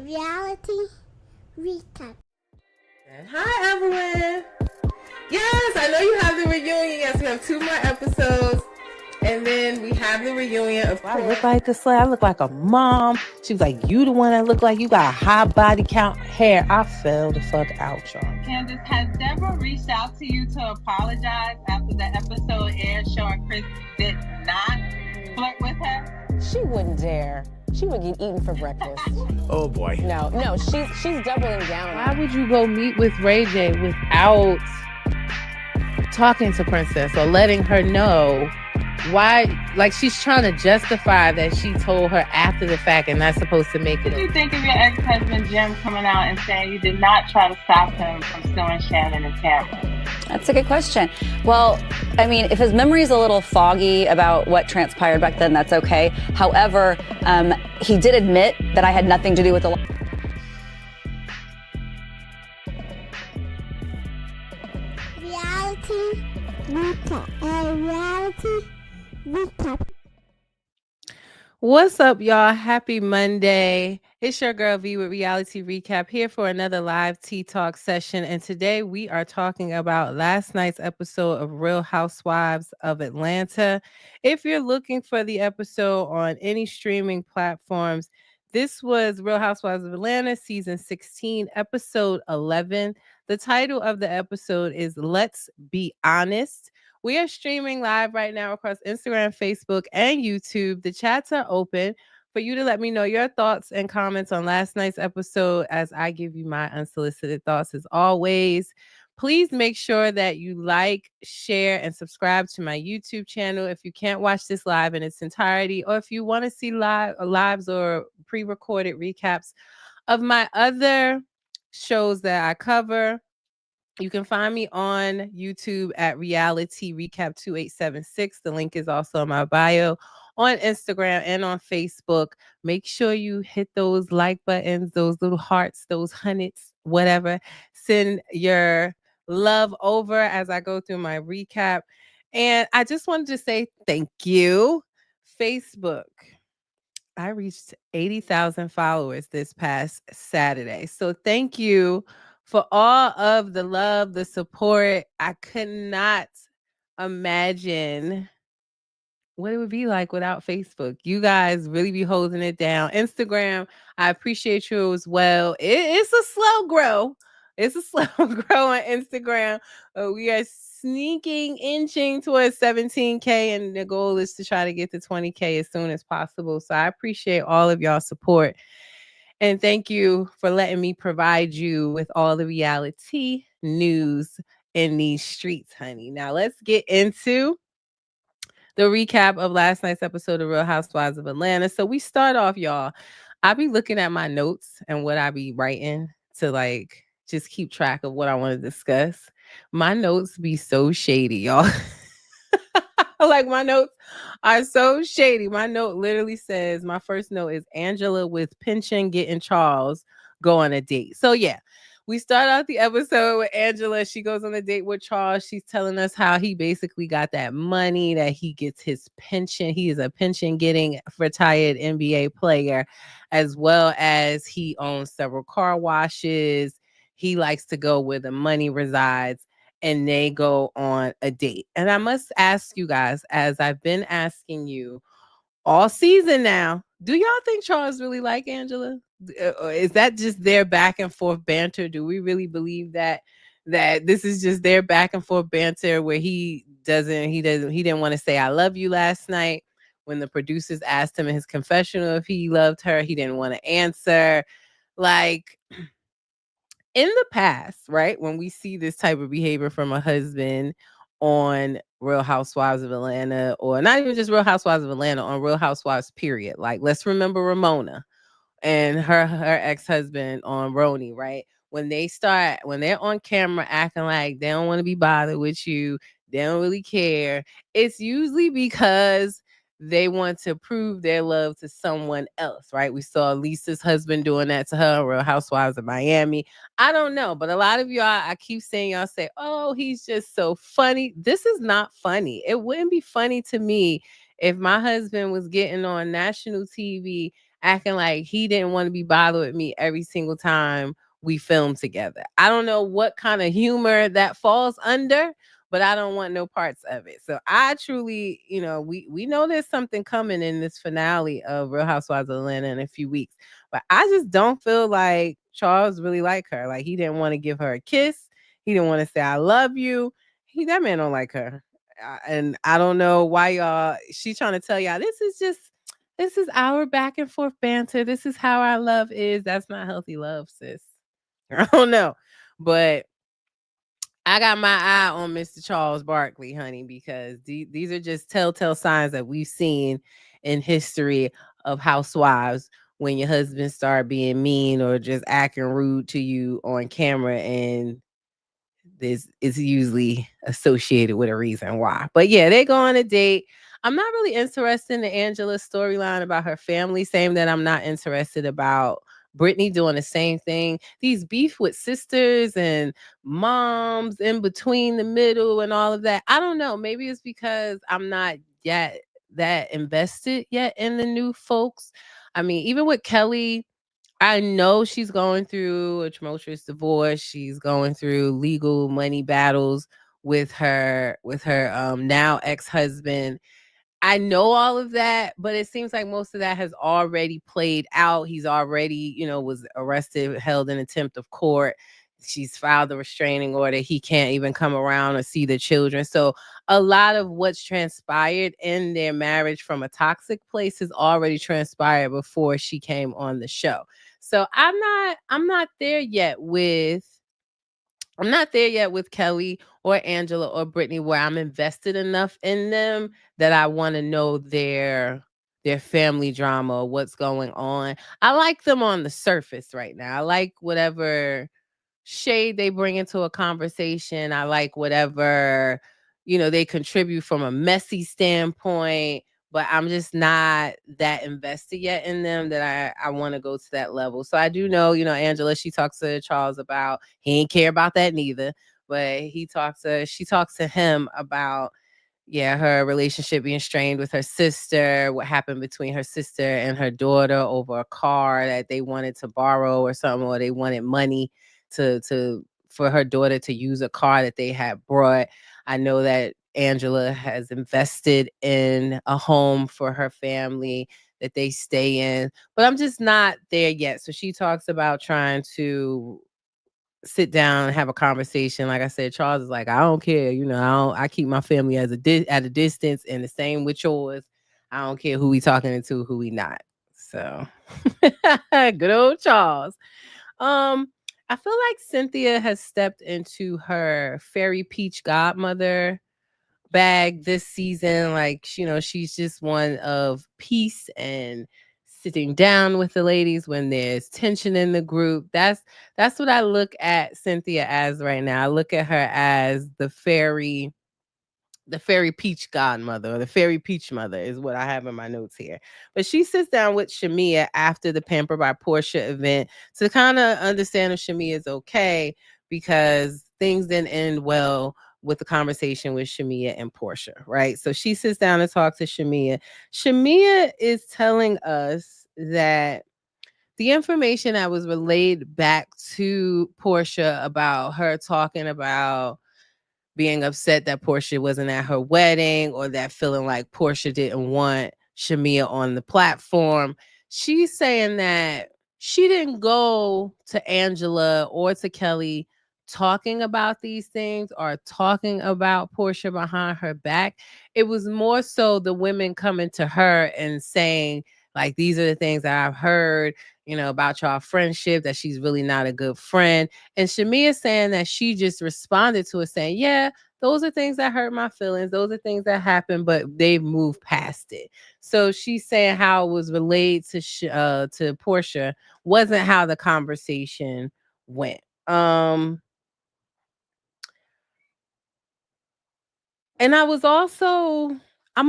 reality recap. And hi, everyone. Yes, I know you have the reunion. Yes, we have 2 more episodes. And then we have the reunion, of course. I look like the slay. I look like a mom. She was like, you the one that look like you got a high body count hair. I fell the fuck out, y'all. Candace, has Deborah reached out to you to apologize after the episode aired showing Chris did not flirt with her? She wouldn't dare. She would get eaten for breakfast. Oh boy. No, she's doubling down. Why would you go meet with Ray J without talking to Princess or letting her know why? Like, she's trying to justify that she told her after the fact and not supposed to make it. What do you think of your ex-husband Jim coming out and saying you did not try to stop him from suing Shannon and Cameron? That's a good question. Well, I mean, if his memory is a little foggy about what transpired back then, that's okay. However, he did admit that I had nothing to do with the Reality recap. Reality recap. What's up, y'all? Happy Monday. It's your girl V with Reality Recap here for another live Tea Talk session. And today we are talking about last night's episode of Real Housewives of Atlanta. If you're looking for the episode on any streaming platforms, this was Real Housewives of Atlanta, season 16, episode 11. The title of the episode is Let's Be Honest. We are streaming live right now across Instagram, Facebook, and YouTube. The chats are open for you to let me know your thoughts and comments on last night's episode as I give you my unsolicited thoughts as always. Please make sure that you like, share, and subscribe to my YouTube channel if you can't watch this live in its entirety, or if you want to see lives or pre-recorded recaps of my other shows that I cover. You can find me on YouTube at Reality Recap 2876. The link is also in my bio. On Instagram and on Facebook. Make sure you hit those like buttons, those little hearts, those hundreds, whatever. Send your love over as I go through my recap. And I just wanted to say thank you. Facebook. I reached 80,000 followers this past Saturday. So thank you for all of the love, the support. I could not imagine what it would be like without Facebook. You guys really be holding it down. Instagram, I appreciate you as well. It's a slow grow. It's a slow grow on Instagram. We are inching towards 17K, and the goal is to try to get to 20K as soon as possible. So I appreciate all of y'all support. And thank you for letting me provide you with all the reality news in these streets, honey. Now let's get into the recap of last night's episode of Real Housewives of Atlanta. So we start off, y'all. I be looking at my notes and what I be writing to like just keep track of what I want to discuss. My notes be so shady, y'all. Like, my notes are so shady. My note literally says, my first note is Angela with pension getting Charles go on a date. So yeah, we start out the episode with Angela. She goes on a date with Charles. She's telling us how he basically got that money, that he gets his pension. He is a pension getting retired NBA player, as well as he owns several car washes. He likes to go where the money resides, and they go on a date. And I must ask you guys, as I've been asking you all season now, do y'all think Charles really like Angela? Or is that just their back and forth banter? Do we really believe that this is just their back and forth banter where he didn't want to say I love you last night when the producers asked him in his confessional if he loved her? He didn't want to answer. Like, in the past, right, when we see this type of behavior from a husband on Real Housewives of Atlanta, or not even just Real Housewives of Atlanta, on Real Housewives period. Like, let's remember Ramona and her ex-husband on Roni, right? When they're on camera acting like they don't want to be bothered with you, they don't really care, it's usually because they want to prove their love to someone else, right? We saw Lisa's husband doing that to her, Real Housewives of Miami. I don't know, but a lot of y'all, I keep saying, y'all say, oh, he's just so funny. This is not funny. It wouldn't be funny to me if my husband was getting on national TV acting like he didn't want to be bothered with me every single time we filmed together. I don't know what kind of humor that falls under, but I don't want no parts of it. So I truly, we know there's something coming in this finale of Real Housewives of Atlanta in a few weeks, but I just don't feel like Charles really like her. Like he didn't want to give her a kiss. He didn't want to say I love you. That man don't like her. And I don't know why y'all. She's trying to tell y'all this is our back and forth banter. This is how our love is. That's not healthy love, sis. I don't know, but I got my eye on Mr. Charles Barkley, honey, because these are just telltale signs that we've seen in history of housewives when your husband start being mean or just acting rude to you on camera, and this is usually associated with a reason why. But yeah, they go on a date. I'm not really interested in the Angela storyline about her family, same that I'm not interested about Brittany doing the same thing. These beef with sisters and moms in between the middle and all of that. I don't know. Maybe it's because I'm not yet that invested yet in the new folks. I mean, even with Kelly, I know she's going through a tumultuous divorce. She's going through legal money battles with her now ex-husband. I know all of that, but it seems like most of that has already played out. He's already, was arrested, held in contempt of court. She's filed a restraining order. He can't even come around or see the children. So a lot of what's transpired in their marriage from a toxic place has already transpired before she came on the show. So I'm not there yet with Kelly or Angela or Brittany where I'm invested enough in them that I want to know their family drama or what's going on. I like them on the surface right now. I like whatever shade they bring into a conversation. I like whatever, they contribute from a messy standpoint, but I'm just not that invested yet in them that I want to go to that level. So I do know, Angela, she talks to Charles about, he ain't care about that neither, but she talks to him about, yeah, her relationship being strained with her sister, what happened between her sister and her daughter over a car that they wanted to borrow or something, or they wanted money to for her daughter to use a car that they had brought. I know that Angela has invested in a home for her family that they stay in, but I'm just not there yet. So she talks about trying to sit down and have a conversation. Like I said, Charles is like, I don't care. I keep my family at a distance, and the same with yours. I don't care who we talking to, who we not. So good old Charles. I feel like Cynthia has stepped into her fairy peach godmother bag this season. Like, she's just one of peace and sitting down with the ladies when there's tension in the group. That's what I look at Cynthia as right now. I look at her as the fairy peach godmother, or the fairy peach mother is what I have in my notes here. But she sits down with Shamia after the Pamper by Portia event to kind of understand if Shamia is okay, because things didn't end well with the conversation with Shamia and Portia, right? So she sits down and talks to Shamia. Shamia is telling us that the information that was relayed back to Portia about her talking about being upset that Portia wasn't at her wedding, or that feeling like Portia didn't want Shamia on the platform. She's saying that she didn't go to Angela or to Kelly talking about these things or talking about Portia behind her back. It was more so the women coming to her and saying, like, these are the things that I've heard, about y'all friendship, that she's really not a good friend. And Shamia saying that she just responded to it saying, yeah, those are things that hurt my feelings. Those are things that happened, but they've moved past it. So she's saying how it was relayed to Portia wasn't how the conversation went. And I'm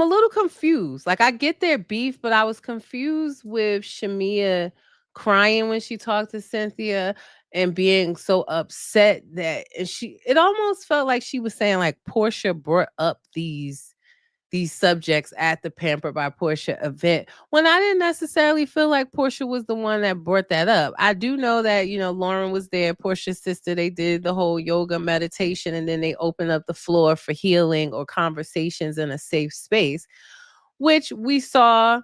a little confused. Like, I get their beef, but I was confused with Shamia crying when she talked to Cynthia and being so upset that, and it almost felt like she was saying like Portia brought up these subjects at the Pampered by Portia event when I didn't necessarily feel like Portia was the one that brought that up. I do know that, Lauren was there, Portia's sister. They did the whole yoga meditation and then they opened up the floor for healing or conversations in a safe space, which we saw.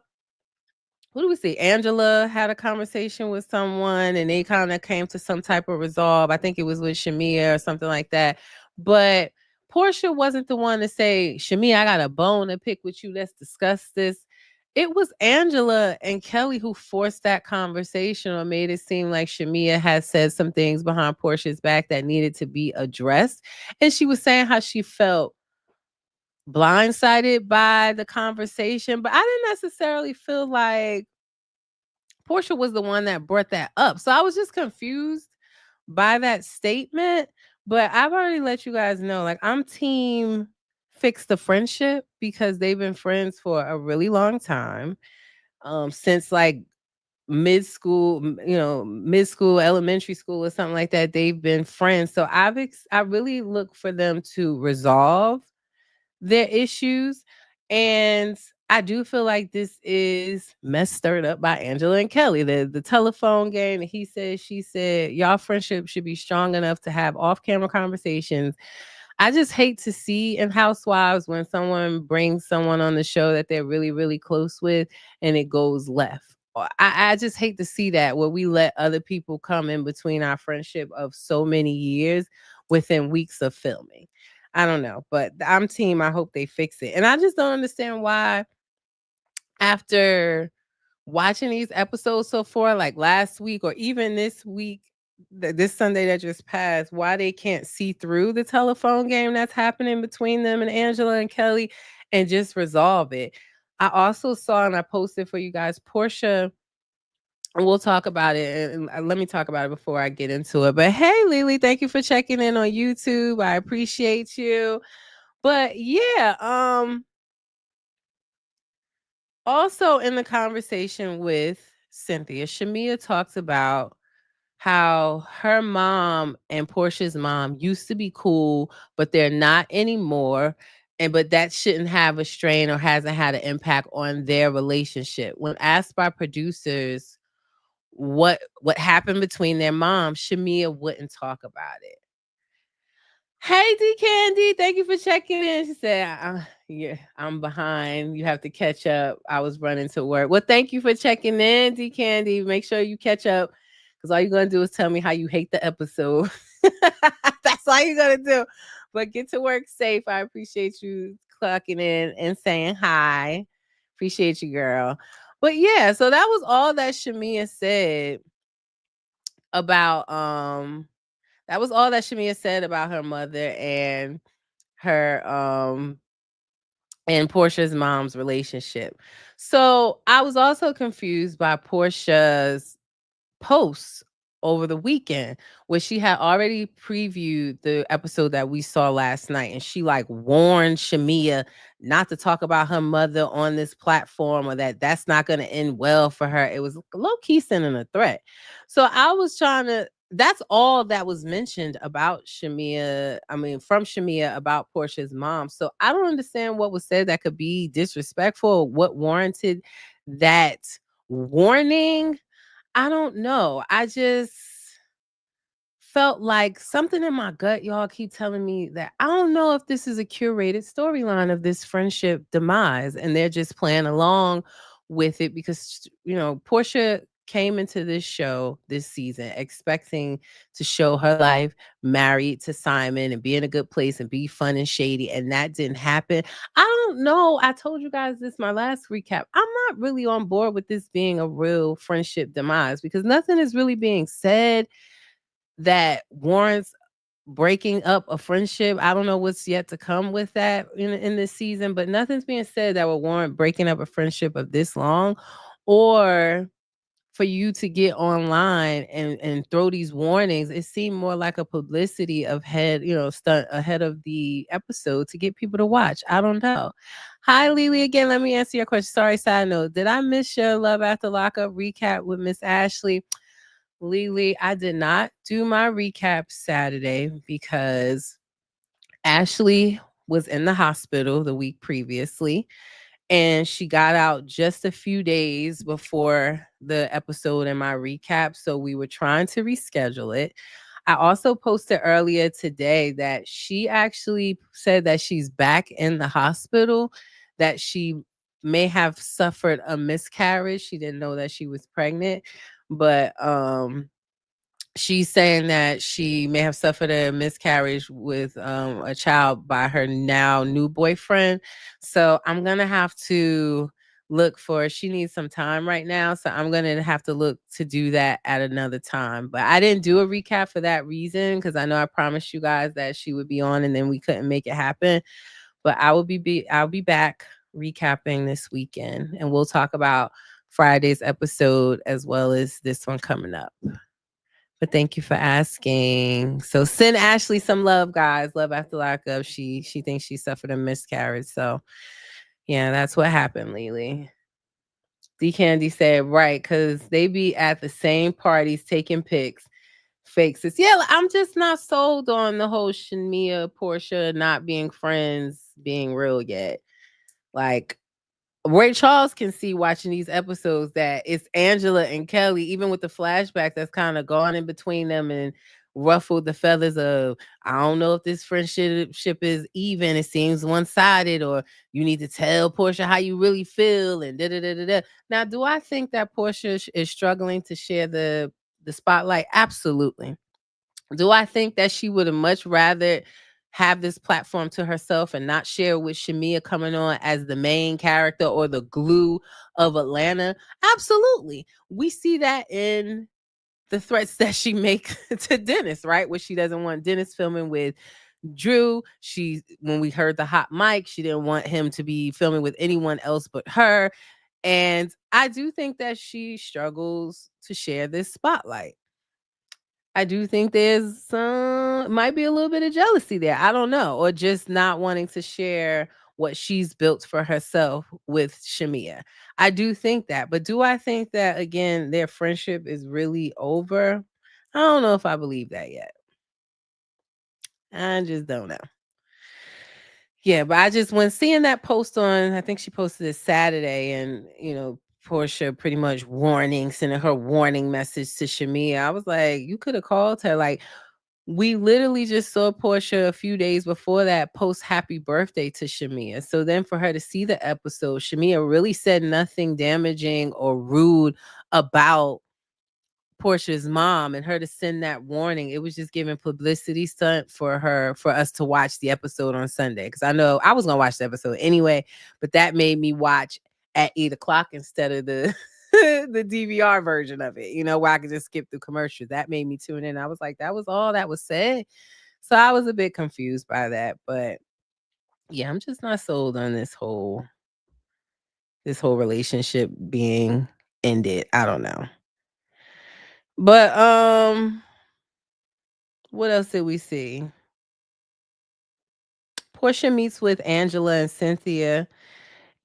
Who do we see? Angela had a conversation with someone and they kind of came to some type of resolve. I think it was with Shamia or something like that. But Portia wasn't the one to say, Shamia, I got a bone to pick with you. Let's discuss this. It was Angela and Kelly who forced that conversation or made it seem like Shamia had said some things behind Portia's back that needed to be addressed. And she was saying how she felt blindsided by the conversation, but I didn't necessarily feel like Portia was the one that brought that up. So I was just confused by that statement, but I've already let you guys know, like, I'm team fix the friendship because they've been friends for a really long time. Since like mid school, elementary school or something like that, they've been friends. So I really look for them to resolve their issues. And I do feel like this is mess stirred up by Angela and Kelly. The telephone game, he said, she said, y'all friendship should be strong enough to have off-camera conversations. I just hate to see in Housewives when someone brings someone on the show that they're really, really close with and it goes left. I just hate to see that where we let other people come in between our friendship of so many years within weeks of filming. I don't know, but I'm team. I hope they fix it. And I just don't understand why, after watching these episodes so far, like last week or even this week, this Sunday that just passed, why they can't see through the telephone game that's happening between them and Angela and Kelly and just resolve it. I also saw, and I posted for you guys, Portia, and we'll talk about it. And let me talk about it before I get into it. But hey, Lily, thank you for checking in on YouTube. I appreciate you. But yeah, also in the conversation with Cynthia, Shamia talks about how her mom and Portia's mom used to be cool, but they're not anymore. But that shouldn't have a strain or hasn't had an impact on their relationship. When asked by producers what happened between their moms, Shamia wouldn't talk about it. Hey, D Candy, thank you for checking in. She said, yeah, I'm behind. You have to catch up. I was running to work. Well, thank you for checking in, D Candy. Make sure you catch up because all you're going to do is tell me how you hate the episode. That's all you're going to do. But get to work safe. I appreciate you clocking in and saying hi. Appreciate you, girl. But yeah, so that was all that Shamia said about that was all that Shamia said about her mother and her and Portia's mom's relationship. So I was also confused by Portia's posts over the weekend where she had already previewed the episode that we saw last night, and she like warned Shamia not to talk about her mother on this platform or that's not going to end well for her. It was low-key sending a threat. So I was trying to, that's all that was mentioned about Shamia, from Shamia about Portia's mom. So I don't understand what was said that could be disrespectful, what warranted that warning. I don't know. I just felt like something in my gut, y'all keep telling me that I don't know if this is a curated storyline of this friendship demise and they're just playing along with it because, Portia came into this show this season expecting to show her life married to Simon and be in a good place and be fun and shady, and that didn't happen. I don't know. I told you guys this my last recap. I'm not really on board with this being a real friendship demise because nothing is really being said that warrants breaking up a friendship. I don't know what's yet to come with that in this season, but nothing's being said that will warrant breaking up a friendship of this long, or for you to get online and throw these warnings. It seemed more like a publicity of stunt ahead of the episode to get people to watch. I don't know. Hi, Lily. Again, let me answer your question. Sorry, side note. Did I miss your Love After Lockup recap with Miss Ashley? Lily, I did not do my recap Saturday because Ashley was in the hospital the week previously, and she got out just a few days before the episode in my recap. So we were trying to reschedule it. I also posted earlier today that she actually said that she's back in the hospital, that she may have suffered a miscarriage. She didn't know that she was pregnant, but she's saying that she may have suffered a miscarriage with a child by her now new boyfriend. So I'm gonna have to look for, she needs some time right now, so I'm gonna have to look to do that at another time. But I didn't do a recap for that reason, because I know I promised you guys that she would be on and then we couldn't make it happen. But I'll be back recapping this weekend, and we'll talk about Friday's episode as well as this one coming up. But thank you for asking. So send Ashley some love, guys. Love after lockup. She thinks she suffered a miscarriage. So yeah, that's what happened, Lily. D Candy said, right, because they be at the same parties taking pics. Fakes it. Yeah, I'm just not sold on the whole Shamia, Portia not being friends being real yet. Like, Ray Charles can see watching these episodes that it's Angela and Kelly, even with the flashback that's kind of gone in between them and ruffled the feathers of, I don't know if this friendship is even. It seems one sided, or you need to tell Portia how you really feel, and da da da da da. Now, do I think that Portia is struggling to share the spotlight? Absolutely. Do I think that she would have much rather have this platform to herself and not share with Shamia coming on as the main character or the glue of Atlanta? Absolutely. We see that in the threats that she makes to Dennis, right? Where she doesn't want Dennis filming with Drew. When we heard the hot mic, she didn't want him to be filming with anyone else but her. And I do think that she struggles to share this spotlight. I do think there's some, might be a little bit of jealousy there. I don't know. Or just not wanting to share what she's built for herself with Shamia. I do think that. But do I think that, again, their friendship is really over? I don't know if I believe that yet. I just don't know. Yeah, but I just, when seeing that post on, I think she posted it Saturday, and, Portia pretty much sending her warning message to Shamia. I was like, you could have called her. Like, we literally just saw Portia a few days before that post happy birthday to Shamia. So then for her to see the episode, Shamia really said nothing damaging or rude about Portia's mom, and her to send that warning, it was just giving publicity stunt for us to watch the episode on Sunday. Because I know I was gonna watch the episode anyway, but that made me watch at 8 o'clock instead of the the DVR version of it, where I could just skip through commercials. That made me tune in. I was like, that was all that was said. So I was a bit confused by that. But yeah, I'm just not sold on this whole relationship being ended. I don't know. But what else did we see? Portia meets with Angela and Cynthia,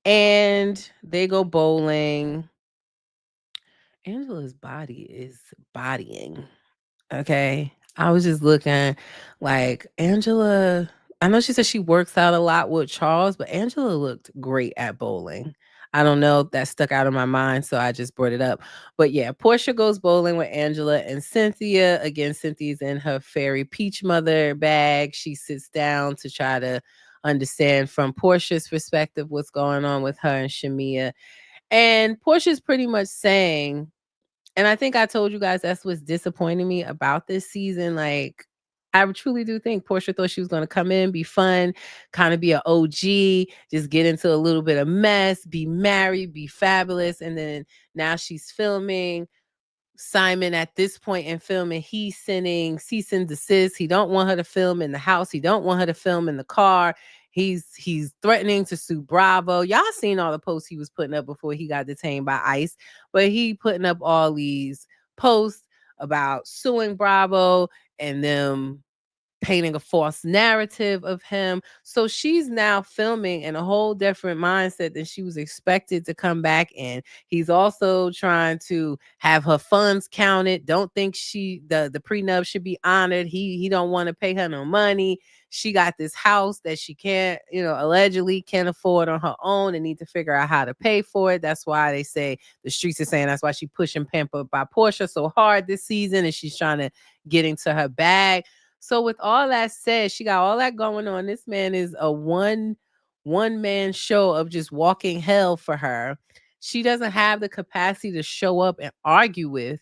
and they go bowling. Angela's body is bodying. Okay. I was just looking like Angela. I know she said she works out a lot with Charles, but Angela looked great at bowling. I don't know if that stuck out of my mind, so I just brought it up. But yeah, Portia goes bowling with Angela and Cynthia. Again, Cynthia's in her fairy peach mother bag. She sits down to try to understand from Portia's perspective what's going on with her and Shamia. And Portia's pretty much saying, and I think I told you guys that's what's disappointing me about this season. Like, I truly do think Portia thought she was going to come in, be fun, kind of be an OG, just get into a little bit of mess, be married, be fabulous. And then now she's filming. Simon, at this point in filming, he's sending cease and desist. He don't want her to film in the house. He don't want her to film in the car. He's threatening to sue Bravo. Y'all seen all the posts he was putting up before he got detained by ICE, but he putting up all these posts about suing Bravo and them painting a false narrative of him. So she's now filming in a whole different mindset than she was expected to come back in. He's also trying to have her funds counted. Don't think the prenup should be honored. He don't want to pay her no money. She got this house that she can't, allegedly can't afford on her own and need to figure out how to pay for it. That's why they say the streets are saying that's why she pushing Pampered by Portia so hard this season, and she's trying to get into her bag. So with all that said, she got all that going on. This man is a one man show of just walking hell for her. She doesn't have the capacity to show up and argue with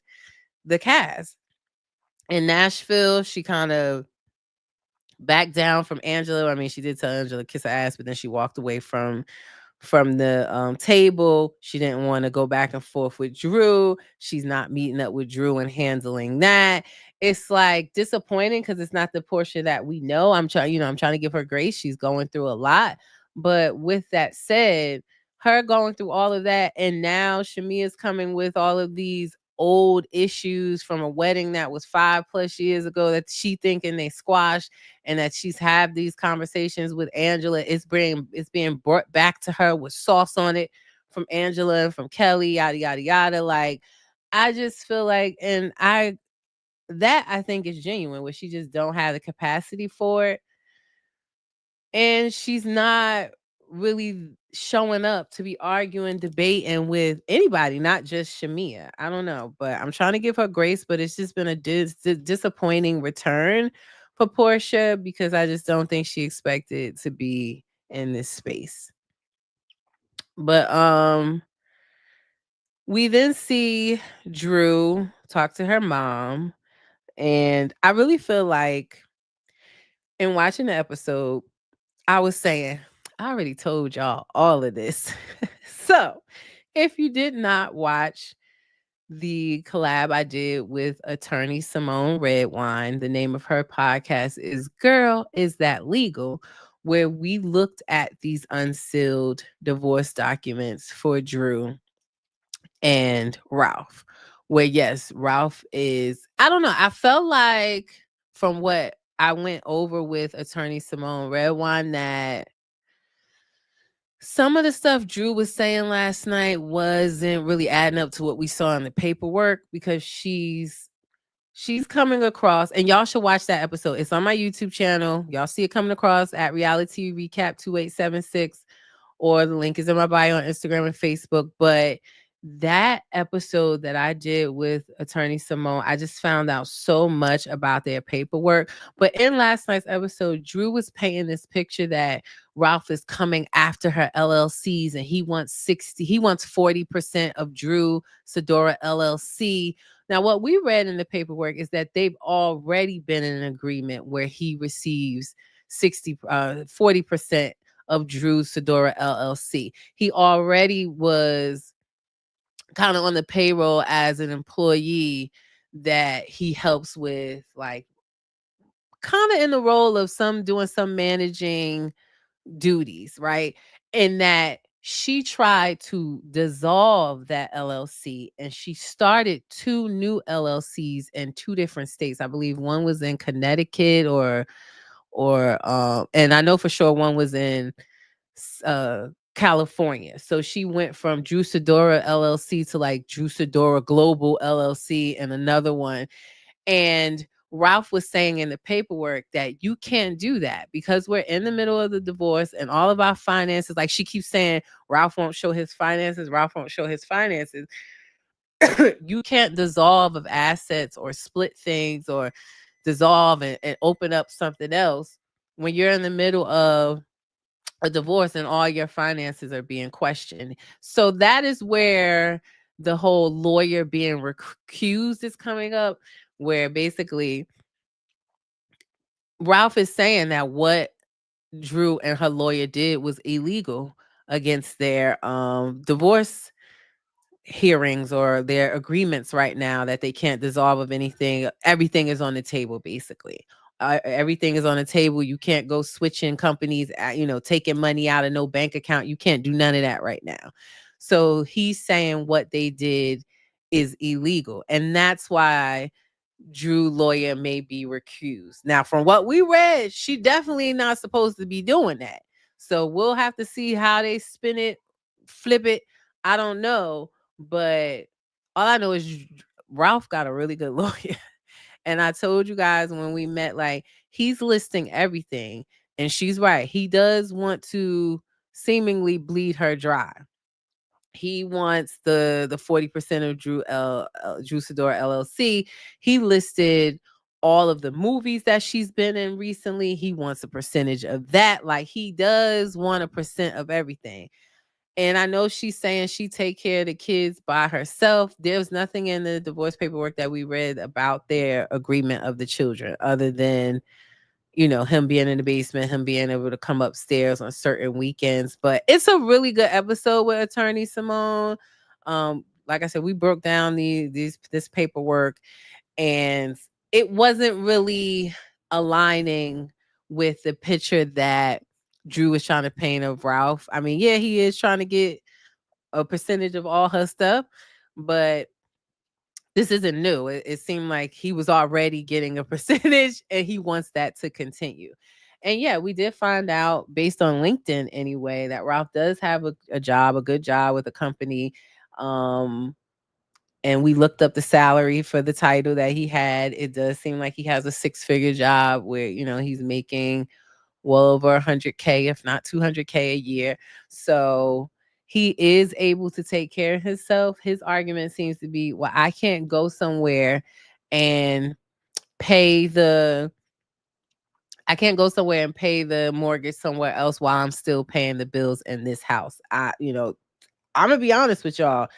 the cast. In Nashville, she kind of backed down from Angela. I mean, she did tell Angela kiss her ass, but then she walked away from the table. She didn't want to go back and forth with Drew. She's not meeting up with Drew and handling that. It's like disappointing because it's not the Portia that we know. I'm trying to give her grace. She's going through a lot. But with that said, her going through all of that, and now Shamia's coming with all of these old issues from a wedding that was 5+ years ago that she thinking they squashed, and that she's had these conversations with Angela. It's being brought back to her with sauce on it from Angela and from Kelly, yada yada yada. Like, I just feel like, and I think is genuine, where she just don't have the capacity for it, and she's not really showing up to be arguing, debating with anybody, not just Shamia. I don't know, but I'm trying to give her grace, but it's just been a disappointing return for Portia, because I just don't think she expected to be in this space. But we then see Drew talk to her mom, and I really feel like in watching the episode, I was saying, I already told y'all all of this. So if you did not watch the collab I did with attorney Simone Redwine, the name of her podcast is Girl, Is That Legal?, where we looked at these unsealed divorce documents for Drew and Ralph. Where, yes, Ralph is, I don't know, I felt like from what I went over with attorney Simone Redwine that some of the stuff Drew was saying last night wasn't really adding up to what we saw in the paperwork, because she's coming across, and y'all should watch that episode. It's on my YouTube channel. Y'all see it coming across at Reality Recap 2876, or the link is in my bio on Instagram and Facebook. But that episode that I did with attorney Simone, I just found out so much about their paperwork. But in last night's episode, Drew was painting this picture that Ralph is coming after her LLCs, and he wants 40% of Drew Sedora LLC. Now, what we read in the paperwork is that they've already been in an agreement where he receives 40% of Drew Sedora LLC. He already was kind of on the payroll as an employee that he helps with, like, kind of in the role of doing some managing duties, right? And that she tried to dissolve that LLC, and she started 2 new LLCs in 2 different states. I believe one was in Connecticut or and I know for sure one was in California. So she went from Drew Sedora LLC to like Drew Sedora Global LLC and another one. And Ralph was saying in the paperwork that you can't do that because we're in the middle of the divorce and all of our finances. Like, she keeps saying, Ralph won't show his finances. Ralph won't show his finances. You can't dissolve of assets or split things or dissolve and open up something else when you're in the middle of a divorce and all your finances are being questioned. So that is where the whole lawyer being recused is coming up, where basically Ralph is saying that what Drew and her lawyer did was illegal against their divorce hearings or their agreements right now, that they can't dissolve of anything. Everything is on the table, basically. Everything is on the table. You can't go switching companies, taking money out of no bank account. You can't do none of that right now. So he's saying what they did is illegal. And that's why Drew lawyer may be recused. Now, from what we read, she definitely not supposed to be doing that. So we'll have to see how they spin it, flip it. I don't know, but all I know is Ralph got a really good lawyer. And I told you guys when we met, like, he's listing everything. And she's right. He does want to seemingly bleed her dry. He wants the 40% of Drew Sidora LLC. He listed all of the movies that she's been in recently. He wants a percentage of that. Like, he does want a percent of everything. And I know she's saying she take care of the kids by herself. There's nothing in the divorce paperwork that we read about their agreement of the children other than, him being in the basement, him being able to come upstairs on certain weekends. But it's a really good episode with Attorney Simone. Like I said, we broke down this paperwork, and it wasn't really aligning with the picture that Drew was trying to paint of Ralph. I mean, yeah, he is trying to get a percentage of all her stuff, but this isn't new. It seemed like he was already getting a percentage and he wants that to continue. And yeah, we did find out based on LinkedIn anyway that Ralph does have a job, a good job with a company. And we looked up the salary for the title that he had. It does seem like he has a 6-figure job where, he's making well over 100K, if not 200K a year. So he is able to take care of himself. His argument seems to be, well, I can't go somewhere and pay the mortgage somewhere else while I'm still paying the bills in this house. I'm gonna be honest with y'all.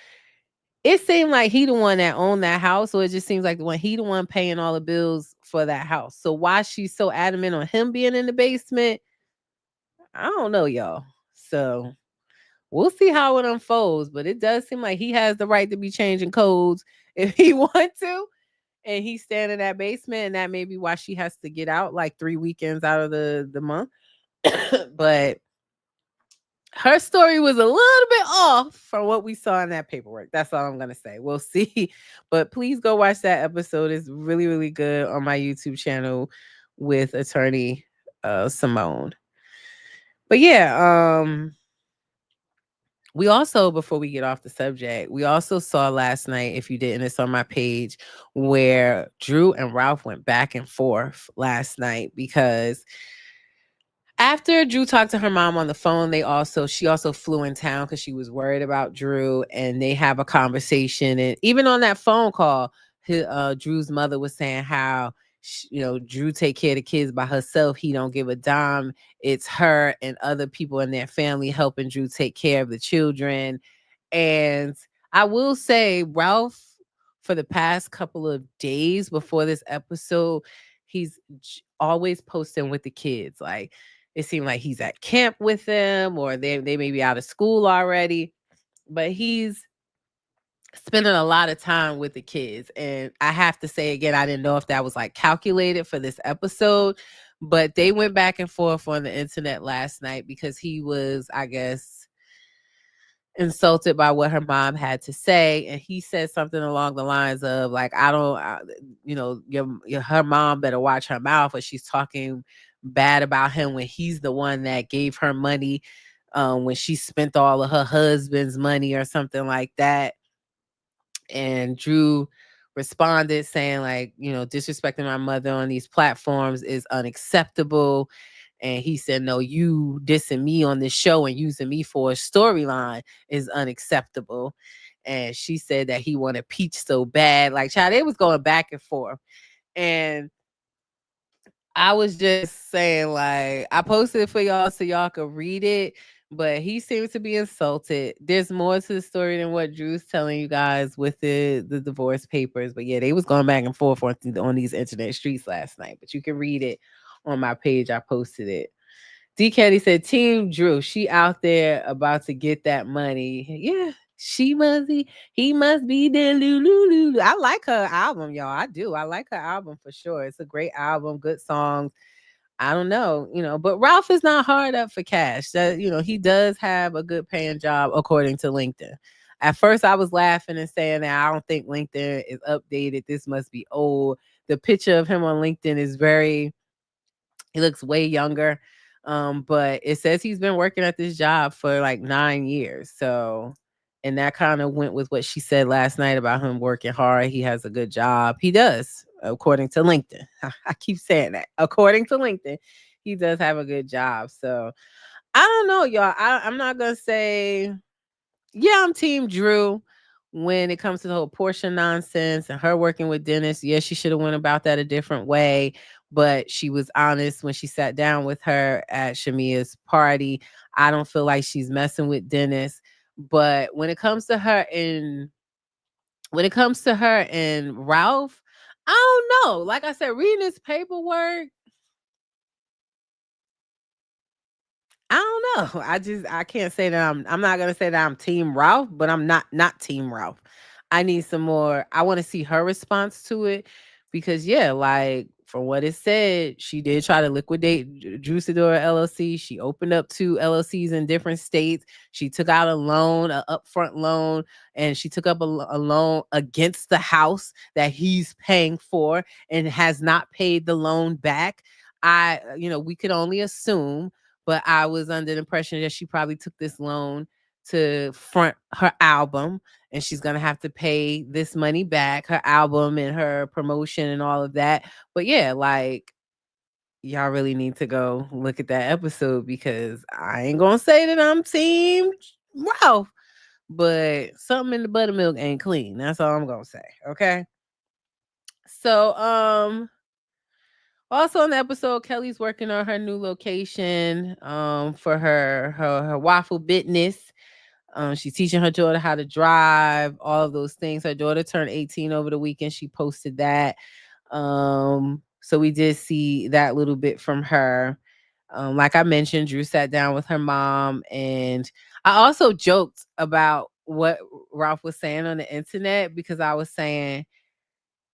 It seemed like he the one that owned that house, so it just seems like he the one paying all the bills for that house. So why she's so adamant on him being in the basement, I don't know, y'all. So we'll see how it unfolds, but it does seem like he has the right to be changing codes if he wants to. And he's staying in that basement, and that may be why she has to get out like 3 weekends out of the month. But her story was a little bit off from what we saw in that paperwork. That's all I'm gonna say. We'll see. But please go watch that episode. It's really, really good on my YouTube channel with attorney Simone. But yeah, we also, before we get off the subject, we also saw last night, if you didn't, it's on my page, where Drew and Ralph went back and forth last night because after Drew talked to her mom on the phone, she also flew in town because she was worried about Drew, and they have a conversation. And even on that phone call, Drew's mother was saying how Drew take care of the kids by herself. He don't give a dime. It's her and other people in their family helping Drew take care of the children. And I will say, Ralph, for the past couple of days before this episode, he's always posting with the kids. Like, it seemed like he's at camp with them, or they may be out of school already, but he's spending a lot of time with the kids. And I have to say again, I didn't know if that was like calculated for this episode, but they went back and forth on the internet last night because he was, I guess, insulted by what her mom had to say, and he said something along the lines of like, her mom better watch her mouth, or she's talking bad about him when he's the one that gave her money when she spent all of her husband's money or something like that. And Drew responded saying like, disrespecting my mother on these platforms is unacceptable. And he said, no, you dissing me on this show and using me for a storyline is unacceptable. And she said that he wanted Peach so bad. Like, child, it was going back and forth. And I was just saying, like, I posted it for y'all so y'all could read it, but he seems to be insulted. There's more to the story than what Drew's telling you guys with the divorce papers. But yeah, they was going back and forth on these internet streets last night. But you can read it on my page. I posted it. D. Caddy said, Team Drew, she out there about to get that money. Yeah, he must be there. Lulu. I like her album, y'all. I do. I like her album for sure. It's a great album, good songs. I don't know, but Ralph is not hard up for cash. That, he does have a good paying job according to LinkedIn. At first, I was laughing and saying that I don't think LinkedIn is updated. This must be old. The picture of him on LinkedIn is he looks way younger. But it says he's been working at this job for like 9 years. So, and that kind of went with what she said last night about him working hard. He has a good job. He does, according to LinkedIn. I keep saying that. According to LinkedIn, he does have a good job. So, I don't know, y'all. I'm not going to say, yeah, I'm Team Drew when it comes to the whole Portia nonsense and her working with Dennis. Yes, she should have went about that a different way, but she was honest when she sat down with her at Shamia's party. I don't feel like she's messing with Dennis, but when it comes to her and Ralph, I don't know. Like I said, reading this paperwork, I don't know. I can't say that I'm not gonna say that I'm Team Ralph, but I'm not Team Ralph. I need some more. I want to see her response to it because yeah, like from what it said, she did try to liquidate Juicadora LLC. She opened up 2 LLCs in different states. She took out a loan, an upfront loan, and she took up a loan against the house that he's paying for and has not paid the loan back. We could only assume, but I was under the impression that she probably took this loan to front her album and she's going to have to pay this money back, her album and her promotion and all of that. But yeah, like y'all really need to go look at that episode because I ain't going to say that I'm Team Ralph, but something in the buttermilk ain't clean. That's all I'm going to say. Okay. So, also on the episode, Kelly's working on her new location for her waffle business. She's teaching her daughter how to drive, all of those things. Her daughter turned 18 over the weekend. She posted that. So we did see that little bit from her. Like I mentioned, Drew sat down with her mom, and I also joked about what Ralph was saying on the internet because I was saying,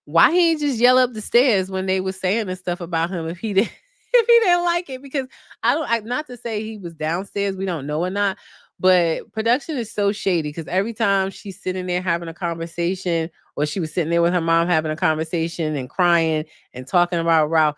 why he ain't just yell up the stairs when they was saying this stuff about him if he didn't if he didn't like it? Because not to say he was downstairs, we don't know or not, but production is so shady because every time she's sitting there having a conversation or she was sitting there with her mom having a conversation and crying and talking about Ralph,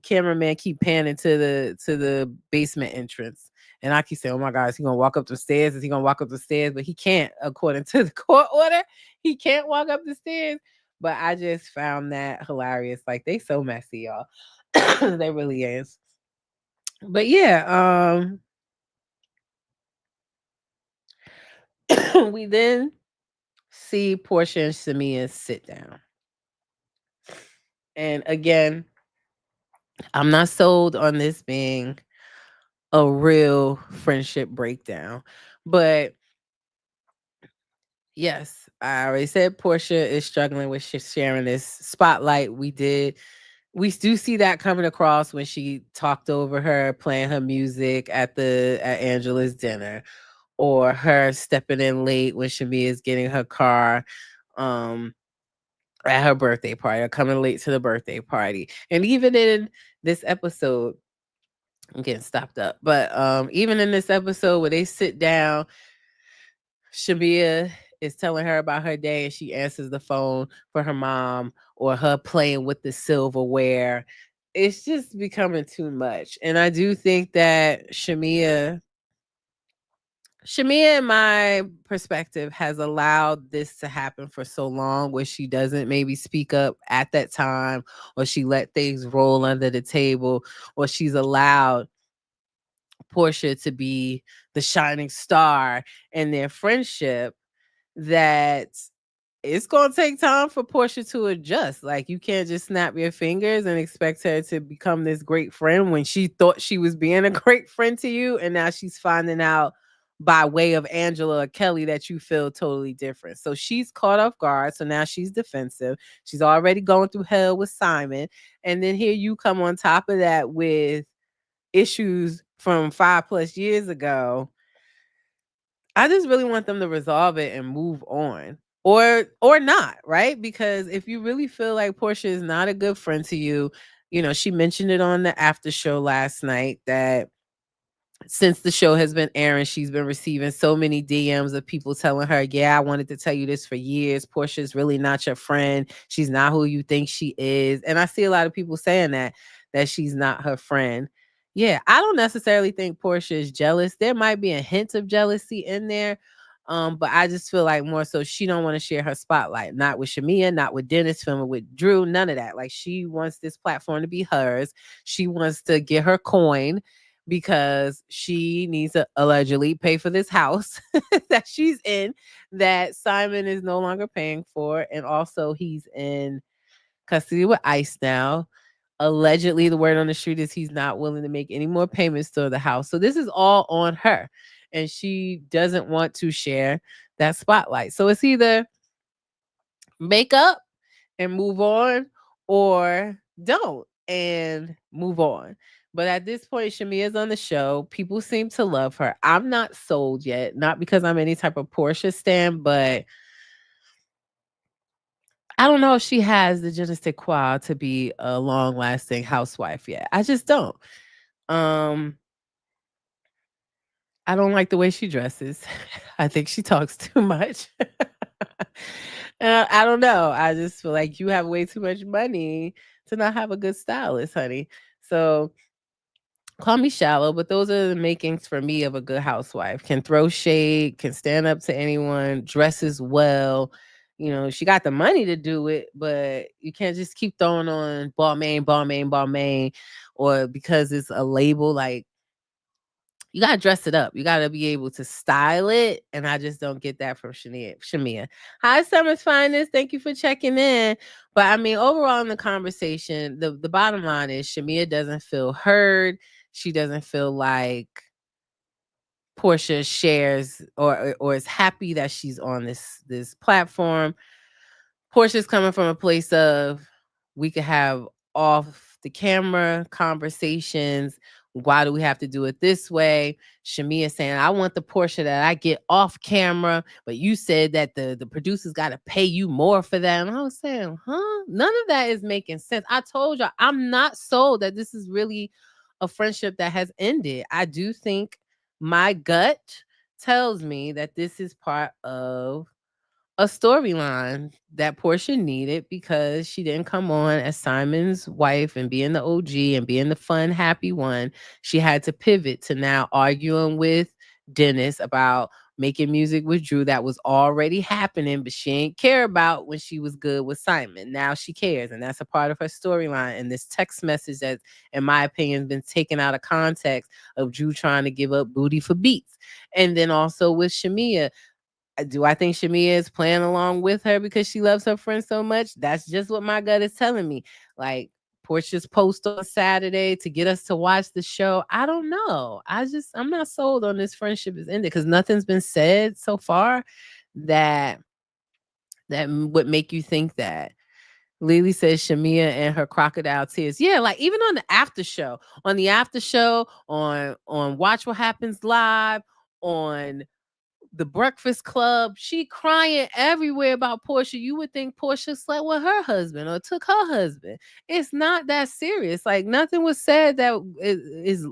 cameraman keep panning to the basement entrance. And I keep saying, oh my God, is he gonna walk up the stairs? Is he gonna walk up the stairs? But he can't, according to the court order. He can't walk up the stairs. But I just found that hilarious. Like they so messy, y'all. They really is. But yeah, we then see Portia and Samia sit down. And again, I'm not sold on this being a real friendship breakdown. But yes, I already said Portia is struggling with sharing this spotlight. We do see that coming across when she talked over her playing her music at Angela's dinner, or her stepping in late when Shamia is getting her car at her birthday party, or coming late to the birthday party. And even in this episode, I'm getting stopped up, but even in this episode where they sit down, Shamia is telling her about her day and she answers the phone for her mom, or her playing with the silverware. It's just becoming too much. And I do think that Shamia, in my perspective, has allowed this to happen for so long where she doesn't maybe speak up at that time, or she let things roll under the table, or she's allowed Portia to be the shining star in their friendship, that it's going to take time for Portia to adjust. Like, you can't just snap your fingers and expect her to become this great friend when she thought she was being a great friend to you. And now she's finding out by way of Angela or Kelly that you feel totally different. So she's caught off guard. So now she's defensive. She's already going through hell with Simon. And then here you come on top of that with issues from 5+ years ago. I just really want them to resolve it and move on, or not, right? Because if you really feel like Portia is not a good friend to you, she mentioned it on the after show last night that since the show has been airing, she's been receiving so many DMs of people telling her, yeah, I wanted to tell you this for years. Portia's really not your friend. She's not who you think she is. And I see a lot of people saying that she's not her friend. Yeah, I don't necessarily think Portia is jealous. There might be a hint of jealousy in there. But I just feel like more so she don't want to share her spotlight. Not with Shamia, not with Dennis, filming with Drew, none of that. Like, she wants this platform to be hers. She wants to get her coin because she needs to allegedly pay for this house that she's in, that Simon is no longer paying for. And also, he's in custody with ICE now. Allegedly, the word on the street is he's not willing to make any more payments to the house. So this is all on her. And she doesn't want to share that spotlight. So it's either make up and move on, or don't and move on. But at this point, Shamia's on the show. People seem to love her. I'm not sold yet, not because I'm any type of Portia stan, but I don't know if she has the je ne sais quoi to be a long-lasting housewife yet. I just don't. I don't like the way she dresses. I think she talks too much. I don't know. I just feel like you have way too much money to not have a good stylist, honey. So call me shallow, but those are the makings for me of a good housewife. Can throw shade, can stand up to anyone, dresses well. You know, she got the money to do it, but you can't just keep throwing on Balmain, Balmain, Balmain, or because it's a label. Like, you gotta dress it up. You gotta be able to style it. And I just don't get that from Shamia. Hi, Summer's Finest. Thank you for checking in. But I mean, overall in the conversation, the bottom line is Shamia doesn't feel heard. She doesn't feel like Portia shares or is happy that she's on this platform. Portia's coming from a place of, we could have off the camera conversations. Why do we have to do it this way? Shamia saying, I want the Portia that I get off camera, but you said that the producers got to pay you more for that. And I was saying, none of that is making sense. I told you, I'm not sold that this is really a friendship that has ended. I do think my gut tells me that this is part of a storyline that Portia needed because she didn't come on as Simon's wife and being the OG and being the fun, happy one. She had to pivot to now arguing with Dennis about making music with Drew that was already happening, but she ain't care about when she was good with Simon. Now she cares, and that's a part of her storyline. And this text message that, in my opinion, has been taken out of context of Drew trying to give up booty for beats. And then also with Shamia, do I think Shamia is playing along with her because she loves her friend so much? That's just what my gut is telling me. Like, Portia's post on Saturday to get us to watch the show. I don't know. I'm not sold on this friendship is ended because nothing's been said so far that would make you think that. Lily says Shamia and her crocodile tears. Yeah, like even on the after show, on Watch What Happens Live, on the Breakfast Club, she crying everywhere about Portia. You would think Portia slept with her husband or took her husband. It's not that serious. Like, nothing was said that is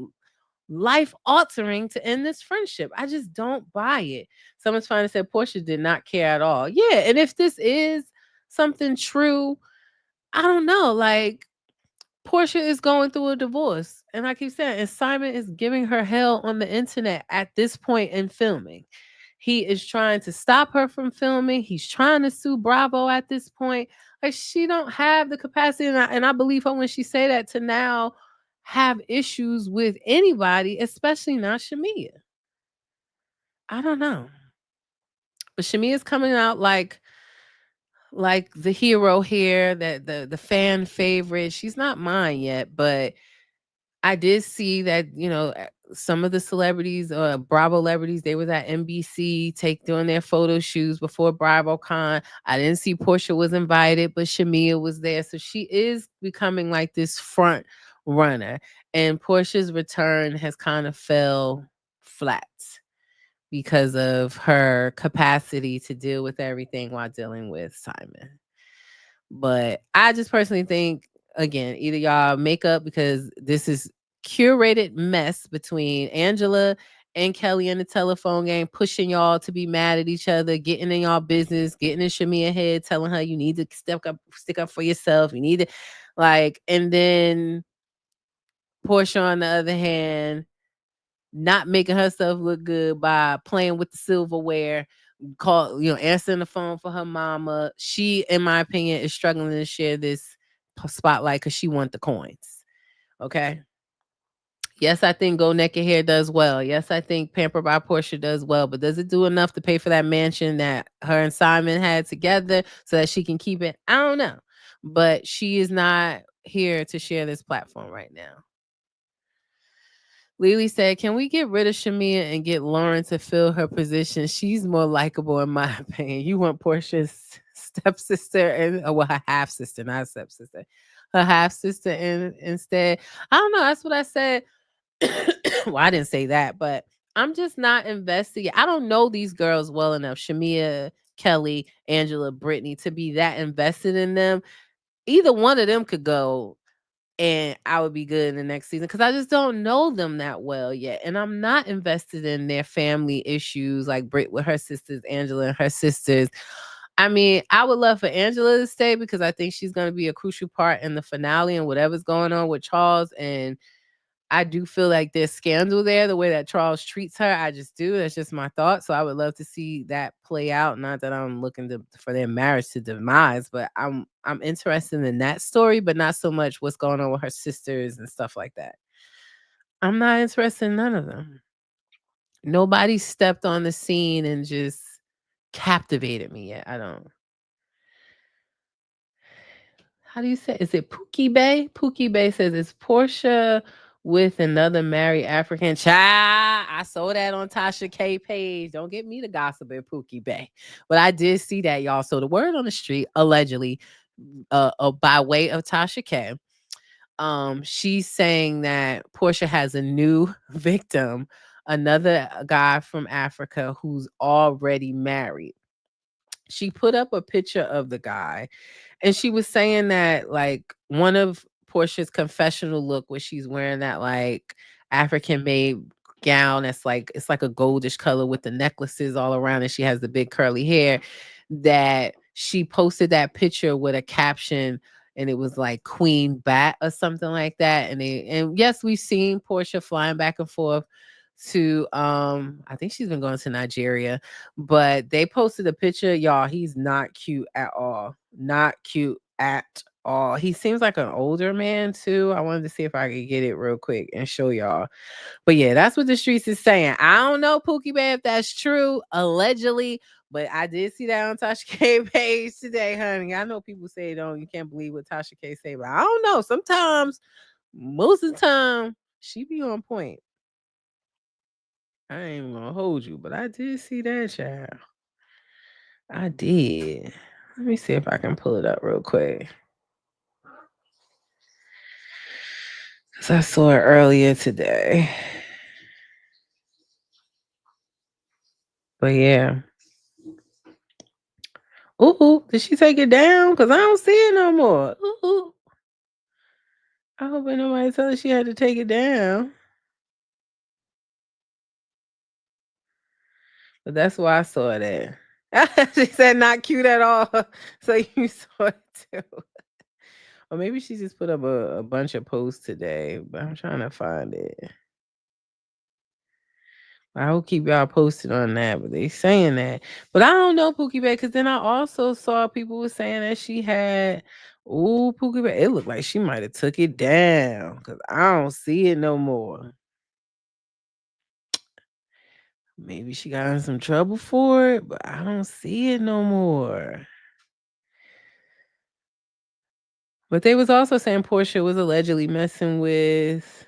life altering to end this friendship. I just don't buy it. Someone's finally said Portia did not care at all. Yeah, and if this is something true, I don't know. Like, Portia is going through a divorce. And I keep saying, and Simon is giving her hell on the internet at this point in filming. He is trying to stop her from filming. He's trying to sue Bravo at this point. Like, she don't have the capacity, and I believe her when she say that, to now have issues with anybody, especially not Shamia. I don't know. But Shamia's coming out like the hero here, that the fan favorite. She's not mine yet, but I did see that, some of the celebrities, Bravo celebrities, they was at NBC doing their photo shoots before BravoCon. I didn't see Portia was invited, but Shamia was there. So she is becoming like this front runner. And Portia's return has kind of fell flat because of her capacity to deal with everything while dealing with Simon. But I just personally think, again, either y'all make up because this is curated mess between Angela and Kelly in the telephone game, pushing y'all to be mad at each other, getting in y'all business, getting in Shamia head, telling her you need to stick up for yourself. You need to and then Portia on the other hand, not making herself look good by playing with the silverware, answering the phone for her mama. She, in my opinion, is struggling to share this spotlight because she want the coins. Okay. Yes, I think Go Naked Hair does well. Yes, I think Pamper by Portia does well, but does it do enough to pay for that mansion that her and Simon had together so that she can keep it? I don't know. But she is not here to share this platform right now. Lily said, "Can we get rid of Shamia and get Lauren to fill her position? She's more likable, in my opinion. You want Portia's stepsister and her half sister, not stepsister, her half sister instead. I don't know. That's what I said. Well, I didn't say that, but I'm just not invested. I don't know these girls well enough. Shamia, Kelly, Angela, Brittany, to be that invested in them. Either one of them could go and I would be good in the next season because I just don't know them that well yet. And I'm not invested in their family issues like Britt with her sisters, Angela and her sisters. I mean, I would love for Angela to stay because I think she's going to be a crucial part in the finale and whatever's going on with Charles. And I do feel like there's scandal there, the way that Charles treats her. I just do. That's just my thought. So I would love to see that play out. Not that I'm looking for their marriage to demise, but I'm interested in that story, but not so much what's going on with her sisters and stuff like that. I'm not interested in none of them. Nobody stepped on the scene and just captivated me yet. I don't. How do you say? Is it Pookie Bay? Pookie Bay says it's Portia with another married African child. I saw that on Tasha K page. Don't get me to gossip at Pookie Bay, but I did see that, y'all. So the word on the street, allegedly, by way of Tasha K, she's saying that Portia has a new victim, another guy from Africa who's already married. She put up a picture of the guy and she was saying that like one of Portia's confessional look where she's wearing that like African made gown that's like it's like a goldish color with the necklaces all around and she has the big curly hair, that she posted that picture with a caption and it was like Queen Bat or something like that. And yes, we've seen Portia flying back and forth to I think she's been going to Nigeria, but they posted a picture, y'all. He's not cute at all. Not cute at all. He seems like an older man too. I wanted to see if I could get it real quick and show y'all. But yeah, that's what the streets is saying. I don't know, Pookie Bear, if that's true, allegedly, but I did see that on Tasha K page today, honey. I know people say you can't believe what Tasha K say, but I don't know. Sometimes, most of the time, she be on point. I ain't even gonna hold you, but I did see that, child. I did. Let me see if I can pull it up real quick. Because I saw it earlier today. But yeah. Ooh, did she take it down? Because I don't see it no more. Ooh. I hope ain't nobody tell her she had to take it down. But that's why I saw it at. She said not cute at all. So you saw it too. Or maybe she just put up a bunch of posts today, but I'm trying to find it. I will keep y'all posted on that, but they saying that. But I don't know Pookie Bay, because then I also saw people were saying that she had, Pookie Bay. It looked like she might have took it down because I don't see it no more. Maybe she got in some trouble for it, but I don't see it no more. But they was also saying Portia was allegedly messing with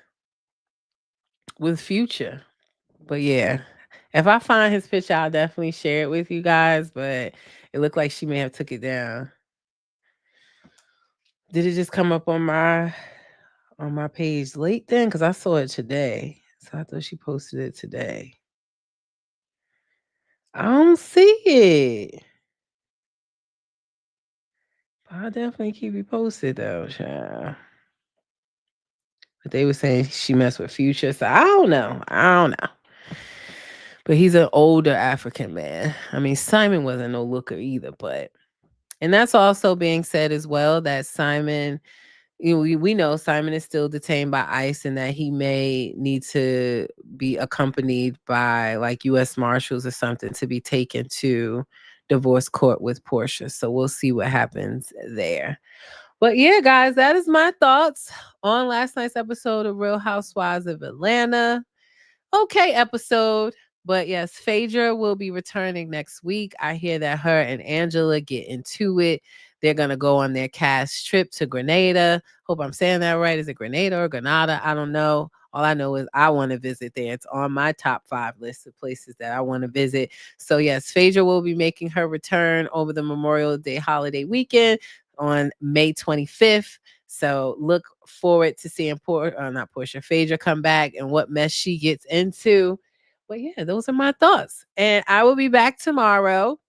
Future. But yeah, if I find his picture, I'll definitely share it with you guys. But it looked like she may have took it down. Did it just come up on my page late then? Because I saw it today. So I thought she posted it today. I don't see it. I'll definitely keep you posted though, child. But they were saying she messed with Future. So I don't know. But he's an older African man. I mean, Simon wasn't no looker either, but and that's also being said as well that Simon, we know Simon is still detained by ICE and that he may need to be accompanied by like U.S. Marshals or something to be taken to divorce court with Portia. So we'll see what happens there. But yeah, guys, that is my thoughts on last night's episode of Real Housewives of Atlanta. Okay episode. But yes, Phaedra will be returning next week. I hear that her and Angela get into it. They're going to go on their cast trip to Grenada. Hope I'm saying that right. Is it Grenada or Grenada? I don't know. All I know is I want to visit there. It's on my top 5 list of places that I want to visit. So yes, Phaedra will be making her return over the Memorial Day holiday weekend on May 25th. So look forward to seeing not Portia, Phaedra come back and what mess she gets into. But yeah, those are my thoughts. And I will be back tomorrow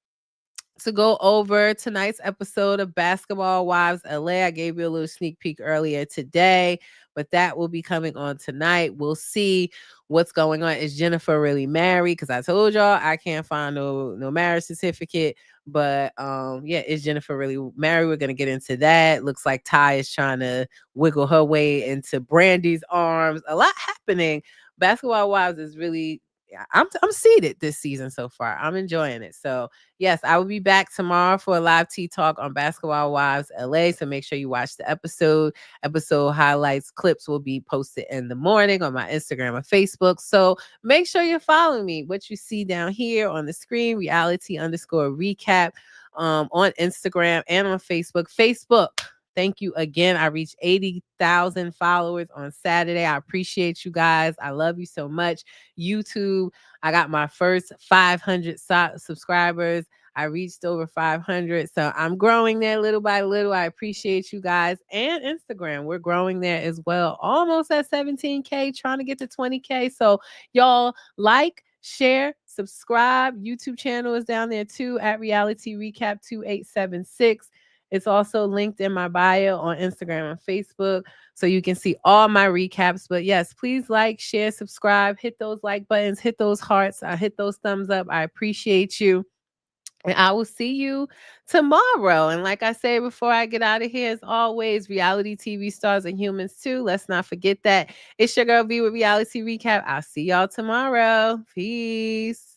to go over tonight's episode of Basketball Wives LA. I gave you a little sneak peek earlier today, but that will be coming on tonight. We'll see what's going on. Is Jennifer really married? Because I told y'all I can't find no marriage certificate. But yeah, is Jennifer really married? We're gonna get into that. Looks like Ty is trying to wiggle her way into Brandy's arms. A lot happening. Basketball Wives is really, I'm seated this season so far. I'm enjoying it. So yes, I will be back tomorrow for a live tea talk on Basketball Wives LA. So make sure you watch the episode. Episode highlights, clips will be posted in the morning on my Instagram or Facebook. So make sure you're following me. What you see down here on the screen, reality_recap on Instagram and on Facebook. Thank you again. I reached 80,000 followers on Saturday. I appreciate you guys. I love you so much. YouTube, I got my first 500 subscribers. I reached over 500. So I'm growing there little by little. I appreciate you guys. And Instagram, we're growing there as well. Almost at 17K, trying to get to 20K. So y'all like, share, subscribe. YouTube channel is down there too at Reality Recap 2876. It's also linked in my bio on Instagram and Facebook, so you can see all my recaps. But yes, please like, share, subscribe, hit those like buttons, hit those hearts, hit those thumbs up. I appreciate you. And I will see you tomorrow. And like I said before I get out of here, as always, reality TV stars and humans too. Let's not forget that. It's your girl V with Reality Recap. I'll see y'all tomorrow. Peace.